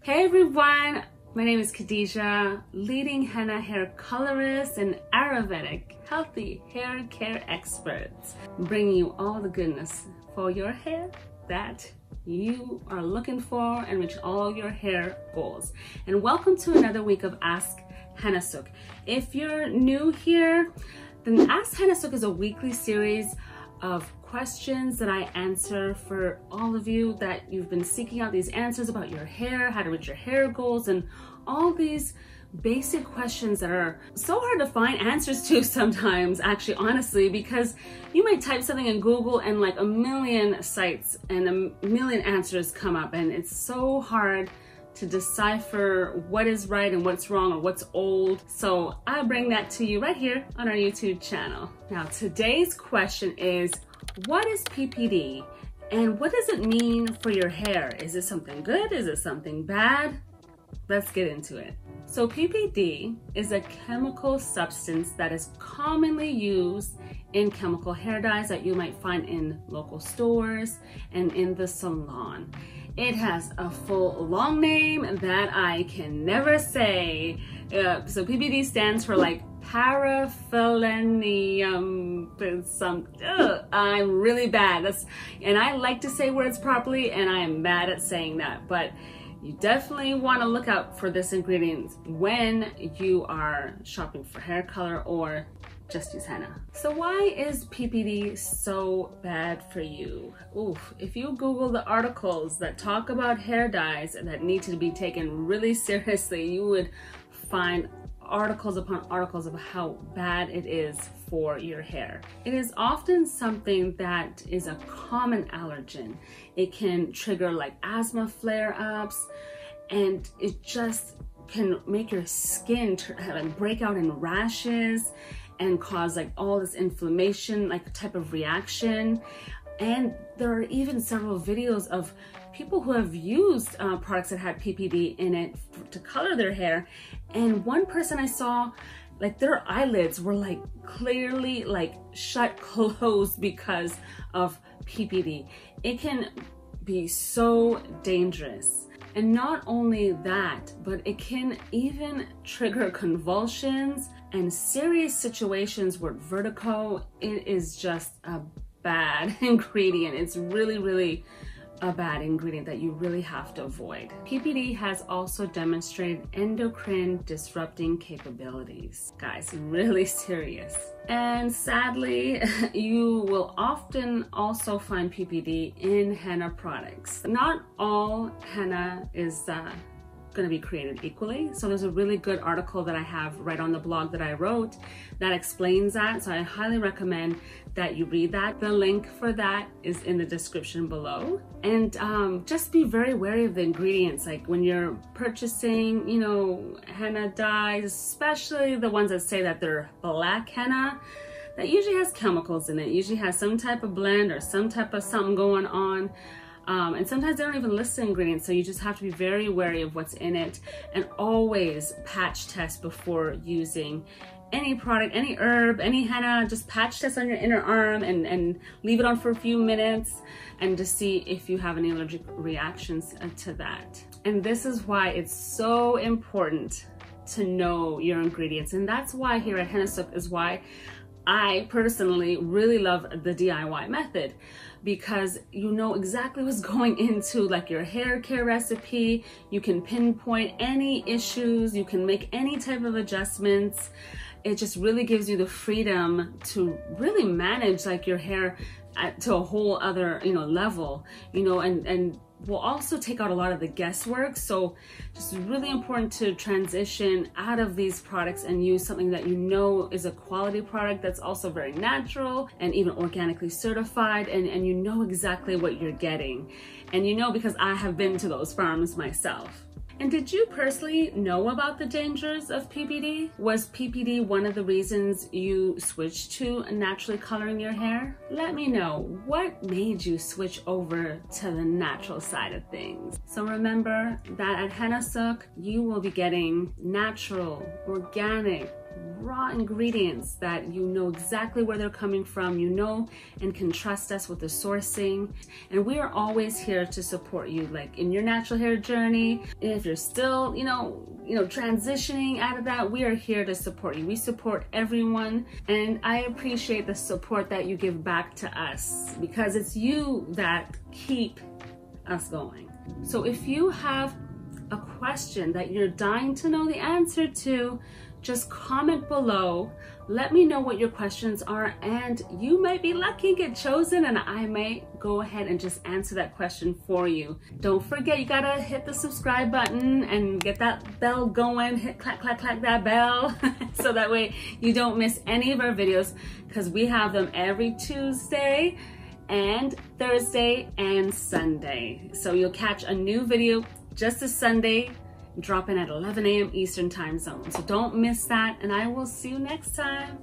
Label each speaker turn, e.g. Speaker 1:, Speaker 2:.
Speaker 1: Hey everyone, my name is Khadija, leading henna hair colorist and ayurvedic healthy hair care expert, bringing you all the goodness for your hair that you are looking for and reach all your hair goals. And welcome to another week of Ask Hennasooq. If you're new here, then Ask Hennasooq is a weekly series of questions that I answer for all of you that you've been seeking out these answers about your hair, how to reach your hair goals, and all these basic questions that are so hard to find answers to sometimes, actually, honestly, because you might type something in Google and like a million sites and a million answers come up, and it's so hard to decipher what is right and what's wrong or what's old. So I bring that to you right here on our YouTube channel. Now, today's question is, what is PPD and what does it mean for your hair? Is it something good? Is it something bad? Let's get into it. So PPD is a chemical substance that is commonly used in chemical hair dyes that you might find in local stores and in the salon. It has a full long name that I can never say. So PPD stands for like paraphenylum. I'm really bad. And I like to say words properly, and I am bad at saying that. But you definitely want to look out for this ingredient when you are shopping for hair color or just use henna. So why is PPD so bad for you? Oof, if you Google the articles that talk about hair dyes that need to be taken really seriously, you would find articles upon articles of how bad it is for your hair. It is often something that is a common allergen. It can trigger like asthma flare-ups, and it just can make your skin like break out in rashes and cause like all this inflammation, like type of reaction. And there are even several videos of people who have used products that had PPD in it to color their hair. And one person I saw, like their eyelids were like clearly like shut closed because of PPD. It can be so dangerous. And not only that, but it can even trigger convulsions and serious situations where vertigo. It is just a bad ingredient. It's really a bad ingredient that you really have to avoid. PPD has also demonstrated endocrine disrupting capabilities. Guys, really serious. And sadly, you will often also find PPD in henna products. Not all henna is going to be created equally. So there's a really good article that I have right on the blog that I wrote that explains that. So I highly recommend that you read that. The link for that is in the description below. And just be very wary of the ingredients. Like when you're purchasing, you know, henna dyes, especially the ones that say that they're black henna, that usually has chemicals in it. Usually has some type of blend or some type of something going on. And sometimes they don't even list the ingredients, so you just have to be very wary of what's in it, and always patch test before using any product, any herb, any henna. Just patch test on your inner arm and leave it on for a few minutes and to see if you have any allergic reactions to that. And this is why it's so important to know your ingredients, and that's why here at Hennasooq is why I personally really love the DIY method, because you know exactly what's going into like your hair care recipe. You can pinpoint any issues, you can make any type of adjustments. It just really gives you the freedom to really manage like your hair to a whole other, you know, level, you know, and will also take out a lot of the guesswork. So just really important to transition out of these products and use something that you know is a quality product that's also very natural and even organically certified, and you know exactly what you're getting. And you know, because I have been to those farms myself. And did you personally know about the dangers of PPD? Was PPD one of the reasons you switched to naturally coloring your hair? Let me know, what made you switch over to the natural side of things? So remember that at Hennasooq, you will be getting natural, organic, raw ingredients that you know exactly where they're coming from, you know, and can trust us with the sourcing. And we are always here to support you, like in your natural hair journey. If you're still, you know, transitioning out of that, we are here to support you. We support everyone, and I appreciate the support that you give back to us, because it's you that keep us going. So if you have a question that you're dying to know the answer to, just comment below. Let me know what your questions are, and you might be lucky and get chosen, and I might go ahead and just answer that question for you. Don't forget, you gotta hit the subscribe button and get that bell going. Hit clack, clack, clack that bell so that way you don't miss any of our videos, because we have them every Tuesday and Thursday and Sunday. So you'll catch a new video just this Sunday, drop in at 11 a.m. Eastern time zone. So don't miss that, and I will see you next time.